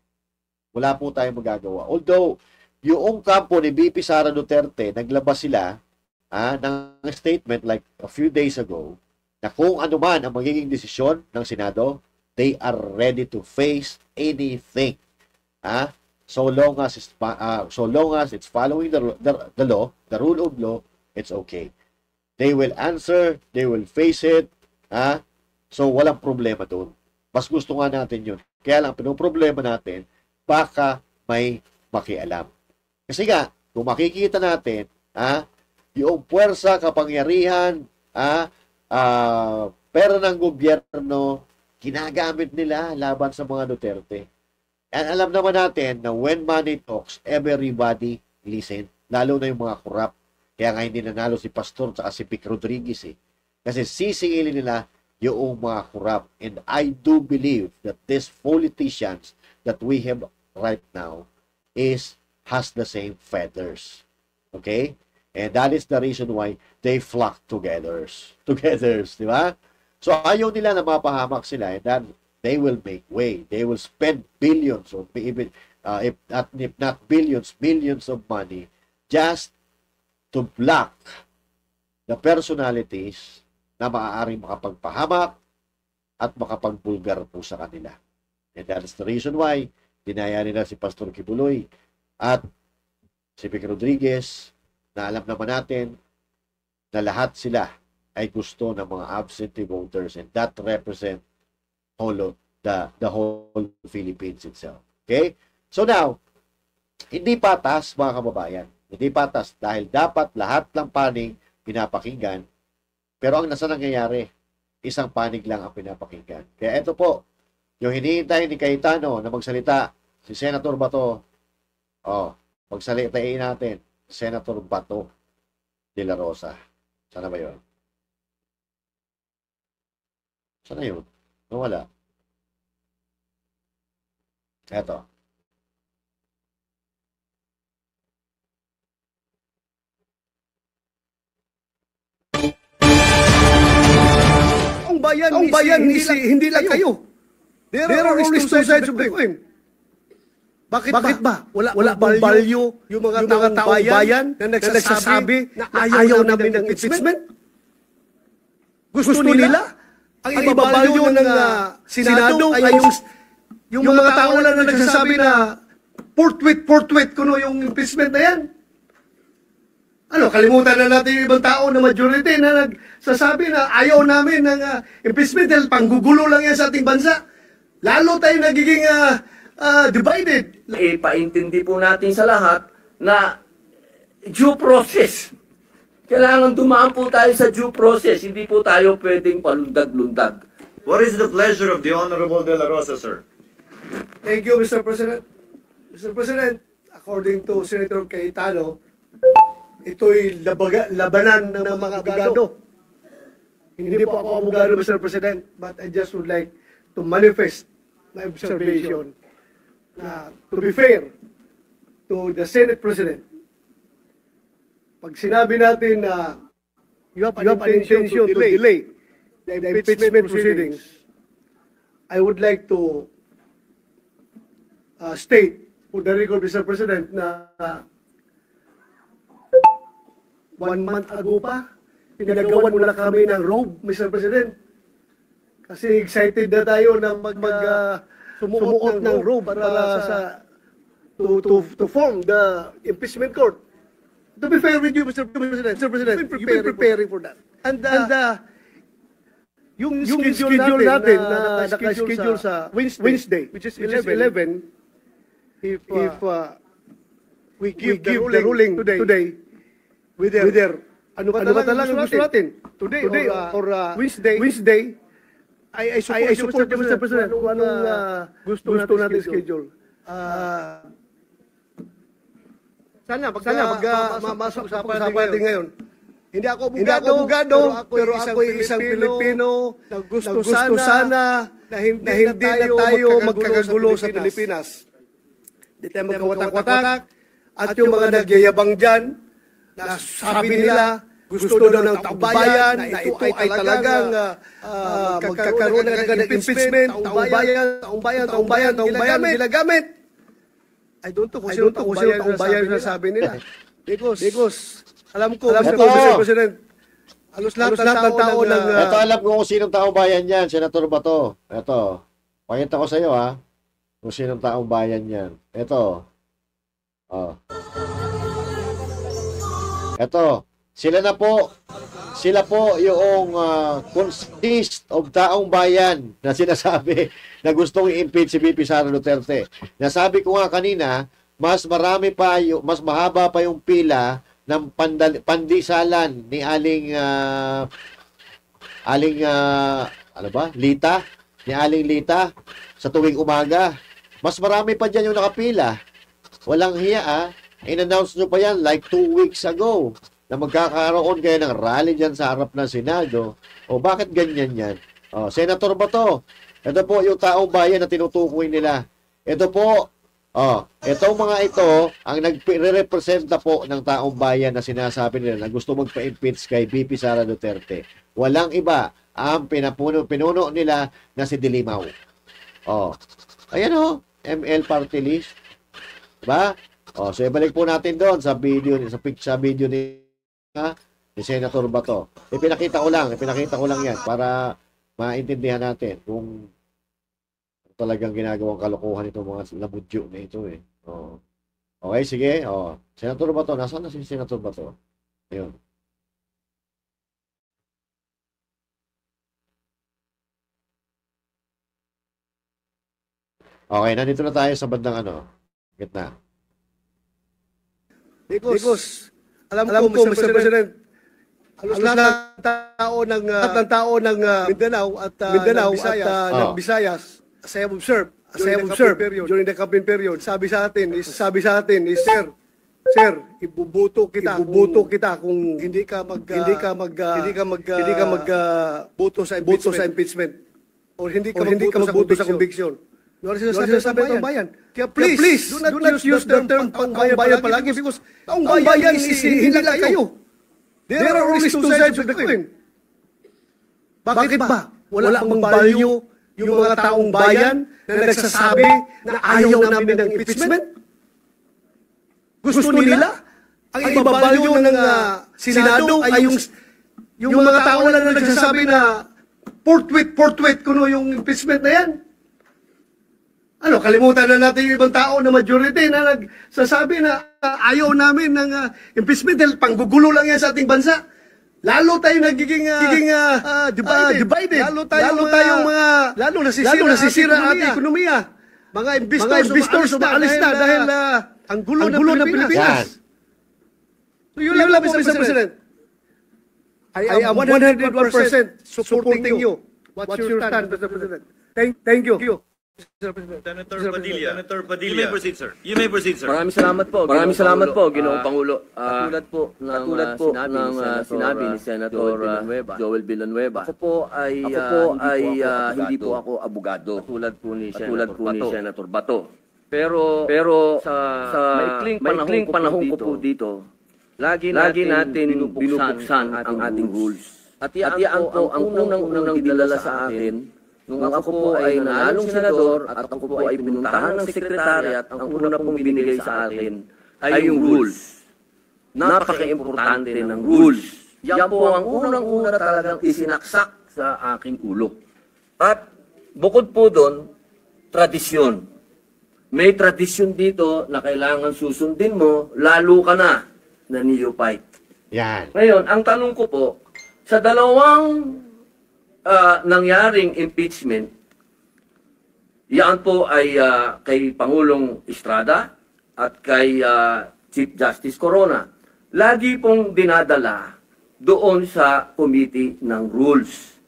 Wala po tayong magagawa. Although, yung kampo ni VP Sara Duterte, naglabas sila ng statement like a few days ago, na kung ano man ang magiging desisyon ng Senado, they are ready to face anything. so long as it's following the law, the rule of law, it's okay. They will answer, they will face it, so walang problema doon. Mas gusto nga natin yun. Kaya lang, problema natin, baka may makialam. Kasi nga, kung makikita natin, yung puwersa, kapangyarihan, pera ng gobyerno, ginagamit nila laban sa mga Duterte. And alam naman natin na when money talks, everybody listen. Lalo na yung mga korap. Kaya nga hindi nanalo si Pastor at si Vic Rodriguez Kasi sisingilin nila yung mga korap. And I do believe that these politicians that we have right now has the same feathers. Okay? And that is the reason why they flock together. Di ba? So ayaw nila na mapahamak sila, and then they will make way. They will spend billions or even if not billions, millions of money just to block the personalities na maaaring makapagpahamak at makapagbulgar po sa kanila. And that is the reason why dinaya nila si Pastor Kibuloy at si Vic Rodriguez, na alam naman natin na lahat sila ay gusto ng mga absentee voters, and that represent the whole Philippines itself. Okay? So now, hindi patas mga kababayan. Hindi patas dahil dapat lahat ng panig pinapakinggan, pero ang nasa nangyayari, isang panig lang ang pinapakinggan. Kaya ito po, yung hinihintay ni Cayetano na magsalita, si Senator Bato, magsalitain natin, Senator Bato de la Rosa. Sana ba yun? Sana yun? Wala. Eto. Ang bayan hindi lang kayo. There are always two sides of the coin. Bakit ba? Wala bang value yung mga taong bayan na nagsasabi na ayaw namin ng impeachment? Gusto nila? Ang ibabalyo ng Senado ay yung mga tao lang na nagsasabi na forthwith kuno yung impeachment na yan. Kalimutan na natin yung ibang tao na majority na nagsasabi na ayaw namin ng impeachment dahil panggugulo lang yan sa ating bansa. Lalo tayo nagiging divided. Ipaintindi po natin sa lahat na due process. Kailangan dumaan po tayo sa due process. Hindi po tayo pwedeng palundag-lundag. What is the pleasure of the Honorable De La Rosa, sir? Thank you, Mr. President. Mr. President, according to Senator Cayetano, ito'y labanan ng mga abogado. Hindi po ako abogado, Mr. President, but I just would like to manifest my observation na to be fair to the Senate President. Pag sinabi natin na you have an intention to delay the impeachment proceedings, I would like to state for the record, Mr. President, na 1 month ago pa, pinagawan mo na kami ng robe, Mr. President. Kasi excited na tayo na sumuot ng robe para to form the impeachment court. To be fair with you, Mr. President, you've been preparing for that. And yung schedule natin na naka-schedule sa Wednesday, which is 11, if we give the ruling today, whether ano ba talagang gusto natin? Today or Wednesday, I support you, Mr. President, kung anong gusto natin schedule. Sana masok-usapan natin ngayon. Hindi ako abogado, pero ako isang Pilipino na gusto sana na hindi na tayo magkakagulo sa Pilipinas. Hindi tayo magkawatak-watak. At yung mga nagyayabang dyan, na sabi nila, gusto daw ng taong bayan, na ito ay talagang magkakaroon ng impeachment, taong bayan, ginagamit. I don't know kung sino taong bayan na sabi nila. Because alam ko, Mr. President, halos lahat ng tao ng... Ito, alam ko kung sinong taong bayan yan, Senator Bato. Ito, pakita ko sa iyo kung sinong taong bayan yan. Ito, Oh. Ito, sila po yung consist of taong bayan na sinasabi na gustong i-impeach si VP Sara Duterte. Nasabi ko nga kanina, mas mahaba pa yung pila ng pandisalan ni Aling Lita sa tuwing umaga. Mas marami pa dyan yung nakapila. Walang hiya In-announce nyo pa yan like 2 weeks ago na magkakaroon kayo ng rally dyan sa harap ng Senado. O bakit ganyan yan? O, Senator Bato, ito po yung taong bayan na tinutukoy nila. Ito po, itong mga ito ang nagre-representa po ng taong bayan na sinasabi nila na gusto magpa-impeach kay VP Sara Duterte. Walang iba ang pinuno nila na si Dilimaw. Ayan ML Party List. Diba? So ibalik po natin doon sa video ni Senator Bato. Ipinakita ko lang yan para maintindihan natin kung talagang ginagawang kalokohan itong mga labudyo na ito Okay, sige. Senator Bato, nasaan na si Senator Bato? Ayun. Okay, nandito na tayo sa bandang gitna. Because alam ko, Mr. President, halos lahat ng tao ng Mindanao at ng Visayas, as I have observed during the campaign period, sabi sa atin is Sir, ibubuto kita kung hindi ka magboto sa impeachment or hindi ka magboto sa conviction. Ano sinasabi ng bayan? Kaya please, do not use the term taong bayan palagi because taong bayan is hindi lang kayo. There are always two sides of the coin. Bakit ba? Wala bang value yung mga taong bayan na nagsasabi na ayaw namin ng impeachment? Gusto nila? Ang ibabalyo ng Senado ay yung mga tao lang na nagsasabi na forthwith kuno yung impeachment na yan. Kalimutan na natin yung ibang tao na majority na nagsasabi na ayaw namin ng impeachment dahil panggugulo lang yan sa ating bansa. Lalo tayo nagiging divided. Lalo nasisira ang ating ekonomiya. Mga investors maalis na dahil ang gulo ng Pilipinas. So yun lang po, Mr. President. I am 101% supporting you. What's your stand, Mr. President? Thank you. Senator Padilla. You may proceed, sir. Maraming salamat po, Ginoong Pangulo. Katulad po ng sinabi ni Senator Joel Villanueva. Ako po ay hindi po ako abogado. Katulad po ni Senator Bato. Pero sa maikling panahon ko po dito, lagi natin binubuksan ang ating rules. At yan po ang unang dinala sa akin. Nung ako po ay nanalong senador at ako po ay pinuntahan ng sekretariat, ang una pong binigay sa akin ay yung rules. Napaka-importante ng rules. Yan po ang unang-una talagang isinaksak sa aking ulo. At bukod po doon, tradisyon. May tradisyon dito na kailangan susundin mo, lalo ka na neophyte. Yan. Ngayon, ang tanong ko po, sa dalawang nangyaring impeachment, yan po ay kay Pangulong Estrada at kay Chief Justice Corona. Lagi pong dinadala doon sa Committee ng Rules.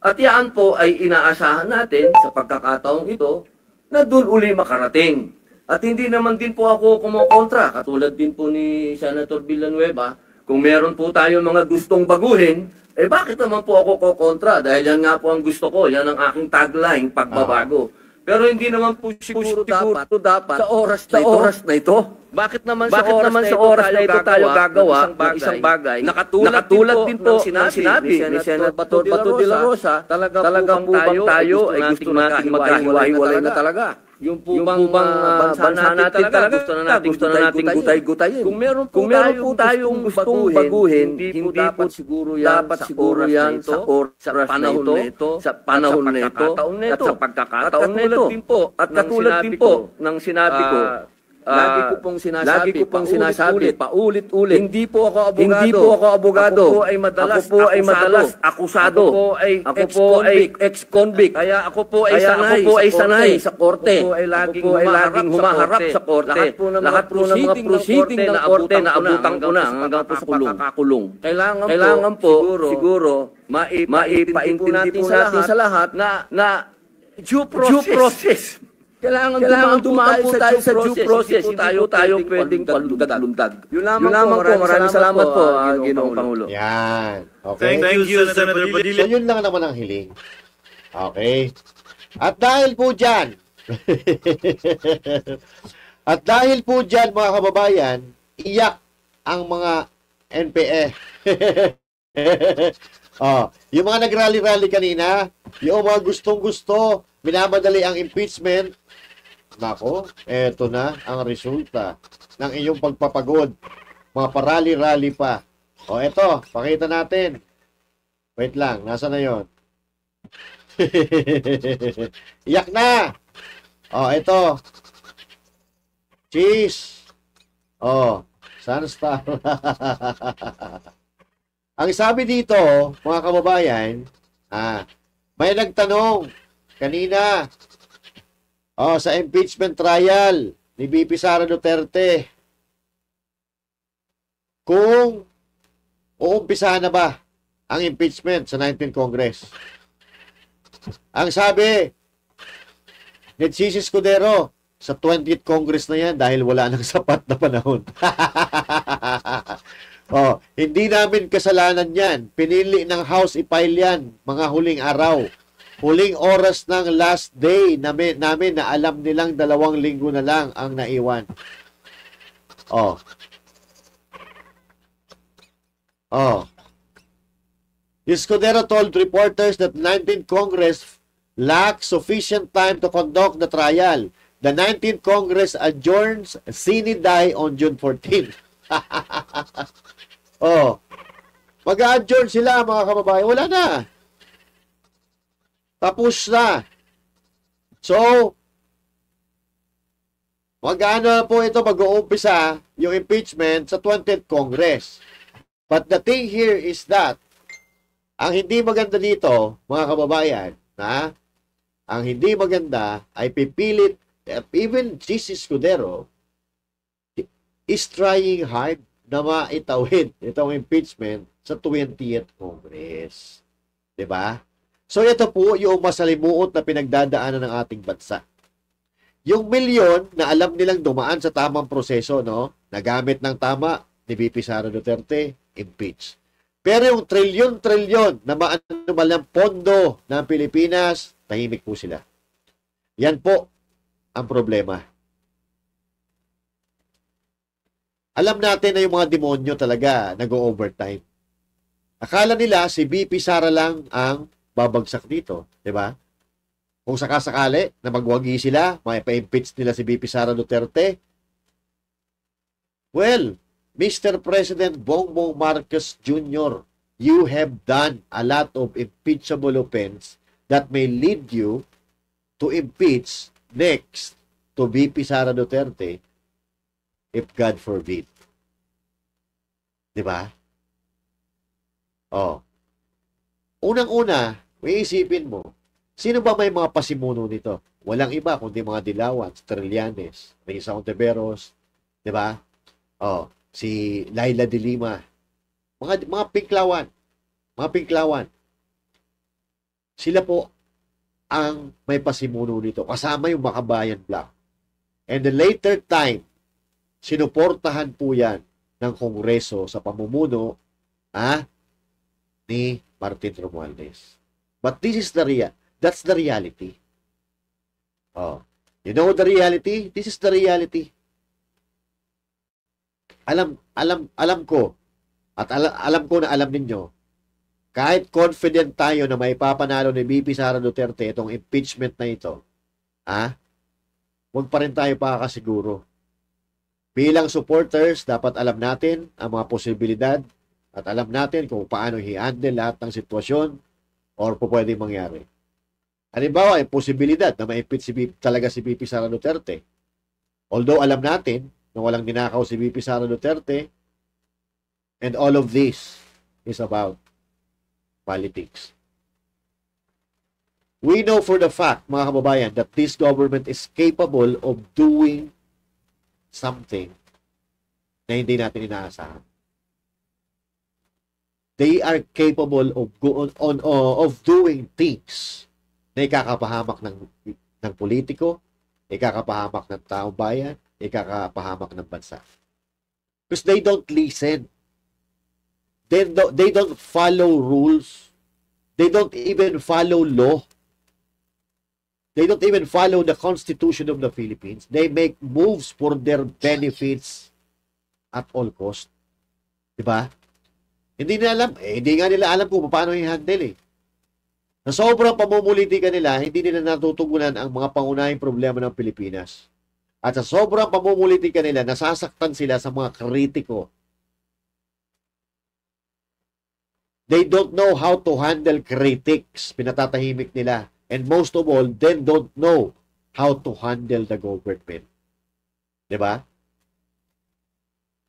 At yan po ay inaasahan natin sa pagkakataong ito na doon uli makarating. At hindi naman din po ako kumokontra, katulad din po ni Senator Villanueva, kung meron po tayo mga gustong baguhin, bakit naman po ako kokontra? Dahil yan nga po ang gusto ko. Yan ang aking tagline, pagbabago. Pero hindi naman po siguro dapat sa oras na ito. Bakit naman sa oras na ito tayo gagawa ng isang bagay na katulad din po ng sinabi ni Senator Bato de la Rosa, talagang po bang tayo ay gusto nating magkahiwa-hiwalay na talaga? Yung po bang bansa natin talaga gusto na nating gutay-gutayin. Kung meron po tayong gustong baguhin, hindi po siguro yan sa panahon na ito, at sa pagkakataon na ito. At katulad din po ng sinabi ko, lagi ko pong sinasabi, paulit-ulit. Hindi po ako abogado. Ako po ay madalas akusado. Ako po ay ex-convict. Kaya ako po ay sanay sa korte. Ako po ay laging humaharap sa korte. Lahat po ng mga proceeding ng korte na abutan ko na hanggang po sa pagkakakulong. Kailangan po siguro maipaintindi natin sa lahat na due process. Kailangan dumaan po tayo sa due process. Hindi tayo pwedeng palundag-lundag. Yun lamang po. Maraming salamat po, Ginoong Pangulo. Yan. Okay. Thank you, Senator Padilla. So, yun lang naman ang hiling. Okay. At dahil po dyan, mga kababayan, iyak ang mga NPA. Yung mga nagrally-rally kanina, yung mga gustong-gusto, minamadali ang impeachment, nako, eto na ang resulta ng iyong pagpapagod. Mga parali-rally pa. Eto, pakita natin. Wait lang, nasa na yon? Iyak na! Eto. Cheese. Sunstar. Ang sabi dito, mga kababayan, may nagtanong kanina, sa impeachment trial ni VP Sara Duterte, kung uumpisahan na ba ang impeachment sa 19th Congress. Ang sabi ni Chis Escudero, sa 20th Congress na yan dahil wala nang sapat na panahon. Hindi namin kasalanan yan. Pinili ng House i-file yan mga huling araw. Huling oras ng last day namin na alam nilang 2 linggo na lang ang naiwan. Escudero told reporters that 19th Congress lacked sufficient time to conduct the trial. The 19th Congress adjourns sine die on June 14. Mag-adjourn sila, mga kababayan. Wala na. Tapos na. So, mag-ano po ito, mag-uumpisa yung impeachment sa 20th Congress. But the thing here is that, ang hindi maganda dito, mga kababayan, ang hindi maganda ay pipilit, even Chis Escudero is trying hard na maitawid itong impeachment sa 20th Congress. Diba? So ito po yung masalimuot na pinagdadaanan ng ating bansa. Yung milyon na alam nilang dumaan sa tamang proseso, nagamit ng tama ni VP Sara Duterte, impeach. Pero yung trilyon-trilyon na maanumalang pondo ng Pilipinas, tahimik po sila. Yan po ang problema. Alam natin na yung mga demonyo talaga nag-overtime. Akala nila si VP Sara lang ang babagsak dito, di ba? Kung sakasakali na magwagi sila, may pa-impeach nila si VP Sara Duterte. Well, Mr. President Bongbong Marcos Jr., you have done a lot of impeachable offense that may lead you to impeach next to VP Sara Duterte if God forbid. Di ba? Unang-una, may isipin mo, sino ba may mga pasimuno nito? Walang iba kundi mga Dilawan, Trillanes, Risa Ontiveros, di ba? Si Laila de Lima, mga pinklawan. Sila po ang may pasimuno nito. Kasama yung Makabayan Black. And the later time, sinuportahan po yan ng Kongreso sa pamumuno ni Martin Romualdez. But this is that's the reality. You know the reality? This is the reality. Alam ko at alam ko na alam ninyo, kahit confident tayo na may papanalo ni VP Sara Duterte itong impeachment na ito, huwag pa rin tayo pakakasiguro. Bilang supporters, dapat alam natin ang mga posibilidad at alam natin kung paano i-handle lahat ng sitwasyon or po pwedeng mangyari. Halimbawa, ay posibilidad na ma-impeach talaga si VP Sara Duterte. Although alam natin na walang ninakaw si VP Sara Duterte, and all of this is about politics. We know for the fact, mga kababayan, that this government is capable of doing something na hindi natin inaasahan. They are capable of doing things na ikakapahamak ng politiko, ikakapahamak ng taong bayan, ikakapahamak ng bansa. Because they don't listen. They don't follow rules. They don't even follow law. They don't even follow the Constitution of the Philippines. They make moves for their benefits at all cost. Diba? Hindi nila alam. Hindi nga nila alam kung paano i-handle eh. Sa sobrang pamumulitika nila, hindi nila natutugunan ang mga pangunahing problema ng Pilipinas. At sa sobrang pamumulitika nila, nasasaktan sila sa mga kritiko. They don't know how to handle critics. Pinatatahimik nila. And most of all, they don't know how to handle the government. Diba?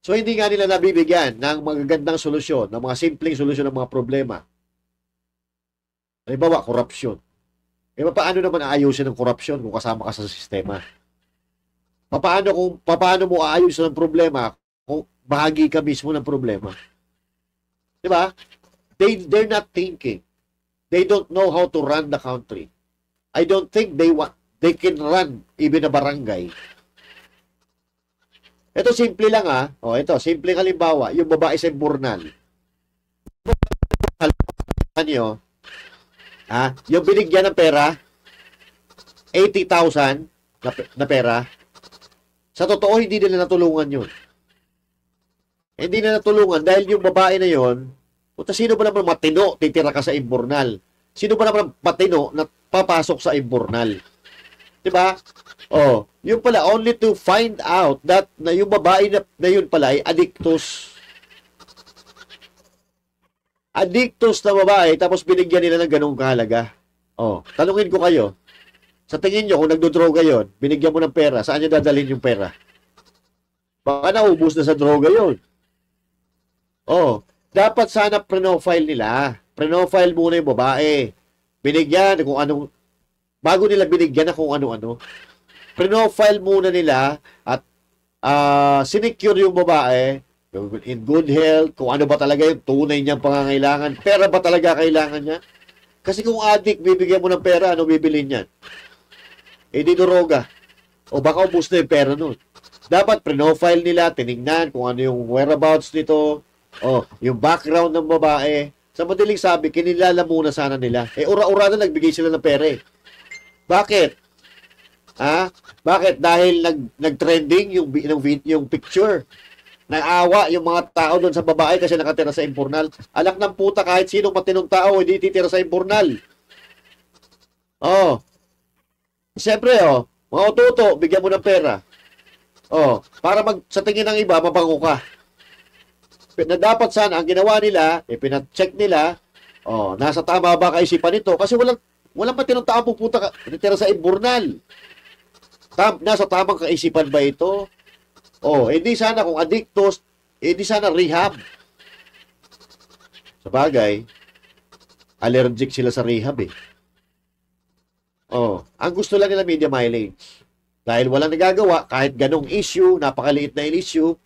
So, hindi nga nila nabibigyan ng magagandang solusyon, ng mga simpleng solusyon ng mga problema. Halimbawa, korupsyon. Paano naman aayusin ang korupsyon kung kasama ka sa sistema? Paano mo aayusin ang problema kung bahagi ka mismo ng problema? Diba? They're not thinking. They don't know how to run the country. I don't think they can run even a barangay. Ito simple lang ito, simple halimbawa, yung babae sa Burnal. Ano yung binigyan ng pera, 80,000 na pera, sa totoo, hindi nila natulungan yun. Hindi nila natulungan dahil yung babae na yun, sino ba naman matino titira ka sa Imburnal? Sino ba naman matino na papasok sa Imburnal? Diba? Yun pala, only to find out that na yung babae na yun pala ay addictus. Addictus na babae, tapos binigyan nila ng ganung kahalaga. Tanungin ko kayo, sa tingin nyo, kung nagdodroga yun, binigyan mo ng pera, saan nyo dadalhin yung pera? Baka naubos na sa droga yun. Dapat sana pre-profile nila. Pre-profile muna yung babae. Binigyan kung anong, bago nila binigyan na kung ano-ano. Pre-profile muna nila at sinecure yung babae in good health, kung ano ba talaga yung tunay niyang pangangailangan. Pera ba talaga kailangan niya? Kasi kung addict, bibigyan mo ng pera, ano bibili niyan? Di droga. O baka ubus na yung pera nun. Dapat pre-profile nila, tinignan kung ano yung whereabouts nito, yung background ng babae. Sa madaling sabi, kinilala muna sana nila. Ura-ura na nagbigay sila ng pera eh. Bakit? Bakit? Dahil nag-trending yung picture. Naawa yung mga tao doon sa babae kasi nakatira sa Imburnal. Alak ng puta, kahit sinong matinong tao hindi titira sa Imburnal. Siyempre, mga ututo, bigyan mo ng pera. Para sa tingin ng iba, mabango ka. Na dapat sana, ang ginawa nila, pinacheck nila, nasa tama ba kaisipan nito? Kasi walang matinong tao pupunta titira sa Imburnal. Nasa tamang kaisipan ba ito? Hindi sana kung addictos, hindi sana rehab. Sa bagay, allergic sila sa rehab eh. Ang gusto lang nila media mileage. Dahil walang nagagawa, kahit ganong issue, napakaliit na issue,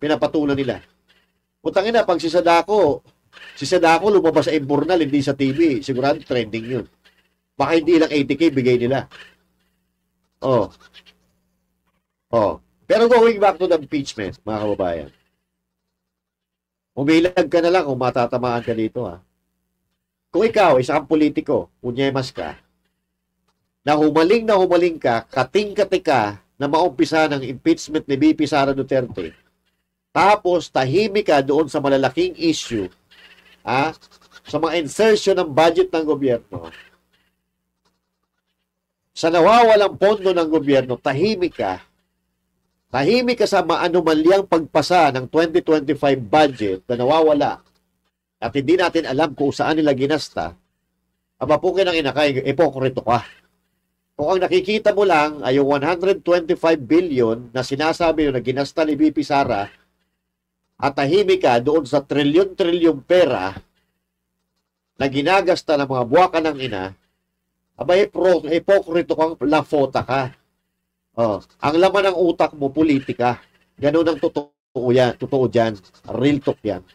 pinapatulan nila. Putangin na, pag si Sadako lumabas sa Imburnal, hindi sa TV, sigurado trending yun. Baka hindi lang 80K bigay nila. Pero going back to the impeachment, mga kababayan. Umilag ka na lang kung matatamaan ka dito, Kung ikaw, isang politiko, unyemas ka, na humaling ka, kating-kati ka, na maumpisa ng impeachment ni VP Sara Duterte, tapos tahimik ka doon sa malalaking issue, sa mga insertion ng budget ng gobyerno, sa nawawalang pondo ng gobyerno, tahimik ka sa maanumalyang pagpasa ng 2025 budget na nawawala at hindi natin alam kung saan nila ginasta, aba po kinang inakay, ipokrito ka. Kung ang nakikita mo lang ay yung 125 billion na sinasabi na ginasta ni BP Sara at tahimik ka doon sa trilyon-trilyon pera na ginagasta ng mga buwaka ng ina, abay, hipokrito kang lafota ka. Ang laman ng utak mo, politika. Ganun ang totoo yan. Totoo dyan. Real talk yan.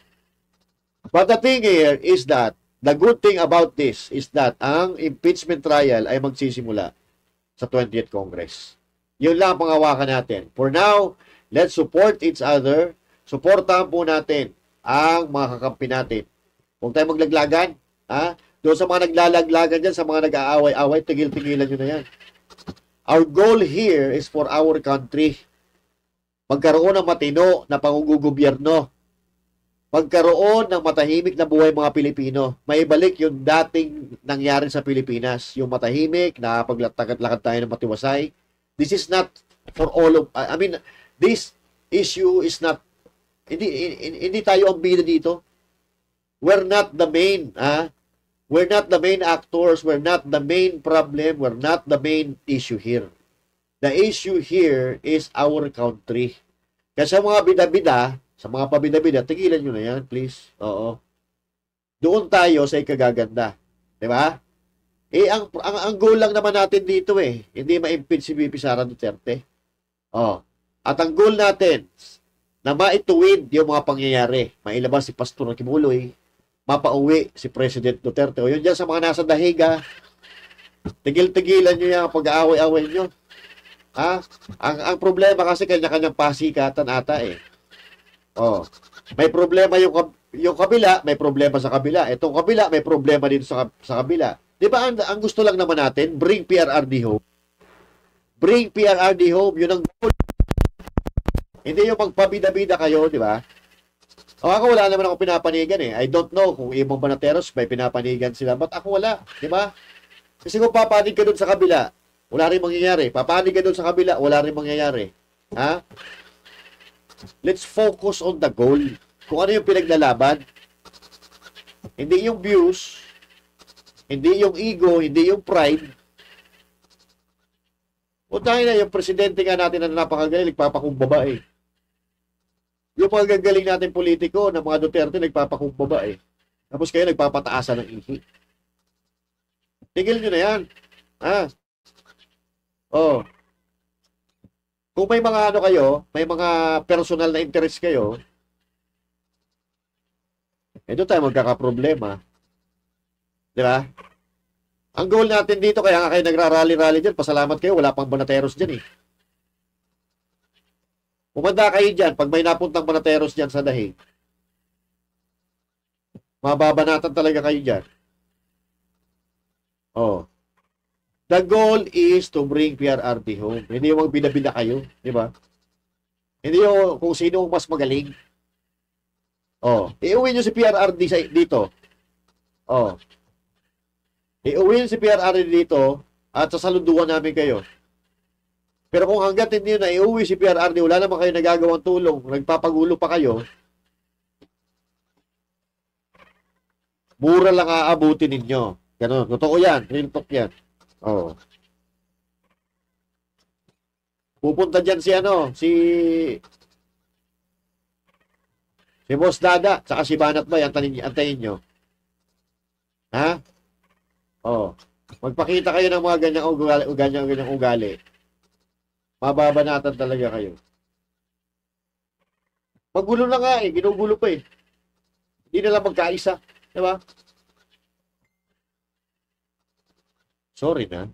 But the thing here is that the good thing about this is that ang impeachment trial ay magsisimula sa 20th Congress. Yun lang ang pangawakan natin. For now, let's support each other. Supportahan po natin ang mga kakampi natin. Huwag tayo maglaglagan. Doon sa mga naglalaglagan dyan, sa mga nag-aaway-away, tigil-tigilan nyo na yan. Our goal here is for our country. Magkaroon ng matino na pangugugobyerno. Magkaroon ng matahimik na buhay mga Pilipino. Maibalik yung dating nangyari sa Pilipinas. Yung matahimik, nakapaglatakad-lakad tayo ng matiwasay. This is not for all of... this issue is not... Hindi tayo ang bida dito. We're not the main, We're not the main actors. We're not the main problem. We're not the main issue here. The issue here is our country. Kasi sa mga bida-bida, sa mga pabida-bida, tigilan nyo na yan, please. Oo. Doon tayo sa ikagaganda. Diba? Ang goal lang naman natin dito hindi ma-impeach si VP Sara Duterte. At ang goal natin, na maituwid yung mga pangyayari. Mailabas si Pastor Kibuloy, mapauwi si President Duterte. O yun dyan sa mga nasa dahiga, tigil-tigilan nyo yung pag-aaway-aaway nyo. Ang problema kasi kanya-kanyang pasikatan ata may problema yung kabila, may problema sa kabila. Itong kabila, may problema din sa kabila. Di ba ang gusto lang naman natin, bring PRRD home. Bring PRRD home, yun ang goal. Hindi yung magpabida-bida kayo, di ba? Ako wala naman ako pinapanigan I don't know kung ibang banateros may pinapanigan sila. But ako wala, di ba? Kasi kung papanig ka doon sa kabila, wala rin mangyayari. Papanig ka doon sa kabila, wala rin mangyayari. Let's focus on the goal. Kung ano yung pinaglalaban. Hindi yung views, hindi yung ego, hindi yung pride. O tayo na, yung presidente nga natin na napakagaling, nagpapakumbaba Yung mga gagaling natin politiko na mga Duterte, nagpapakumbaba Tapos kayo nagpapataasan ng ihi. Tigil nyo na yan. Kung may mga kayo, may mga personal na interest kayo, doon tayo magkakaproblema. Di ba? Ang goal natin dito, kaya nga kayo nagrarally-rally dyan, pasalamat kayo, wala pang banateros dyan Pumanda kayo dyan, pag may napuntang banateros dyan sa dahig, mababanatan talaga kayo dyan. The goal is to bring PRRD home. Hindi yung magbida-bida kayo, di ba? Hindi yung kung sino mas magaling. Iuwi nyo si PRRD dito. Iuwi nyo si PRRD dito at sasaluduan namin kayo. Pero kung hanggat hindi nyo na iuwi si PRRD, wala naman kayo nagagawang tulong, nagpapagulo pa kayo, mura lang aabutin ninyo. Ganun. Totoo yan. Real talk yan. Pupunta dyan si Boss Dada, saka si Banat Bay, antayin nyo. Magpakita kayo ng mga ganyang ugali. Mababanatan talaga kayo. Magulo na nga ginugulo pa Hindi na lang magkaisa. Diba? Sorry na.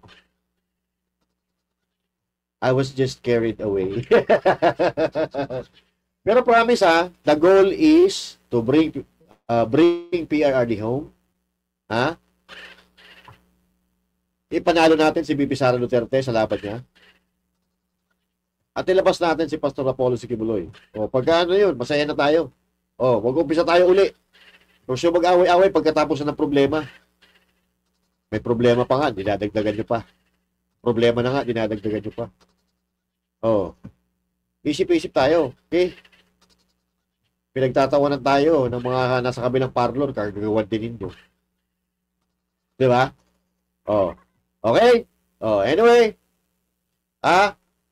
I was just carried away. Pero promise the goal is to bring PRRD home. Ipanalo natin si VP Sara Duterte sa laban niya. At ilabas natin si Pastor Apollo Kibuloy. Pagka yun, masaya na tayo. Wag umpisa tayo uli. Kung siya mag-away-away pagkatapos ng problema. May problema pa nga, dinadagdagan nyo pa. Problema na nga, dinadagdagan nyo pa. Isip-isip tayo. Okay? Pinagtatawanan tayo ng mga nasa kabilang parlor, kagagawan din ninyo. Diba? Okay? Anyway,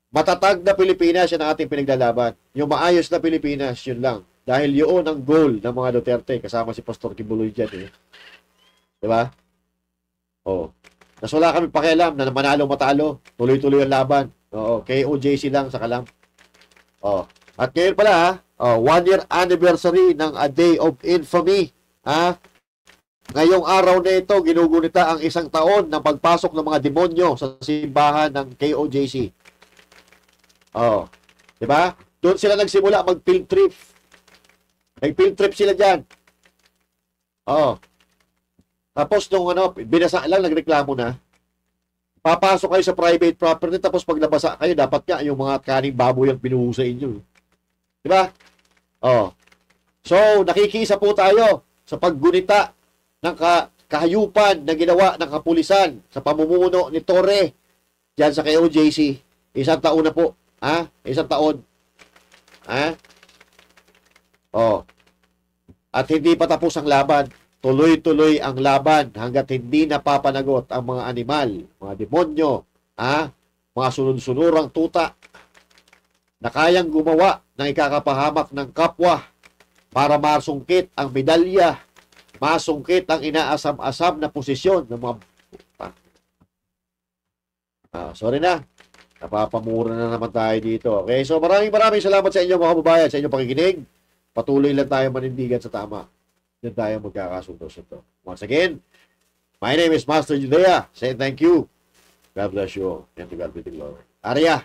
matatag na Pilipinas yan ang ating pinaglalaban. Yung maayos na Pilipinas, yun lang. Dahil yun ang goal ng mga Duterte, kasama si Pastor Kibuloy dyan. Diba? Nas wala kami pakialam na manalo matalo, tuloy-tuloy ang laban. KOJC lang sa kalam. At ngayon pala, 1-year anniversary ng A Day of Infamy. Ngayong araw na ito, ginugunita ang 1 taon ng pagpasok ng mga demonyo sa simbahan ng KOJC. Diba? Doon sila nagsimula mag-field trip. Nag-field trip sila dyan. Tapos nung binasa lang, nagreklamo na. Papasok kayo sa private property, tapos pag nabasa kayo, dapat nga yung mga kaning baboy ang pinuho sa inyo. Diba? So, nakikisa po tayo sa paggunita ng kahayupan na ginawa ng kapulisan sa pamumuno ni Torre dyan sa KOJC. 1 taon na po. 1 taon. At hindi pa tapos ang laban. Tuloy-tuloy ang laban hanggat hindi napapanagot ang mga animal, mga demonyo, mga sunod-sunurang tuta na kayang gumawa ng ikakapahamak ng kapwa para masungkit ang medalya, masungkit ang inaasam-asam na posisyon ng mga sorry na. Napapamura na naman tayo dito. Okay, so maraming salamat sa inyo mga kababayan, sa inyong pakikinig. Patuloy lang tayo manindigan sa tama. Yan tayo magkakasundo-sundo. Once again, my name is Master Judea. Say thank you. God bless you. And to God be the glory. Arya!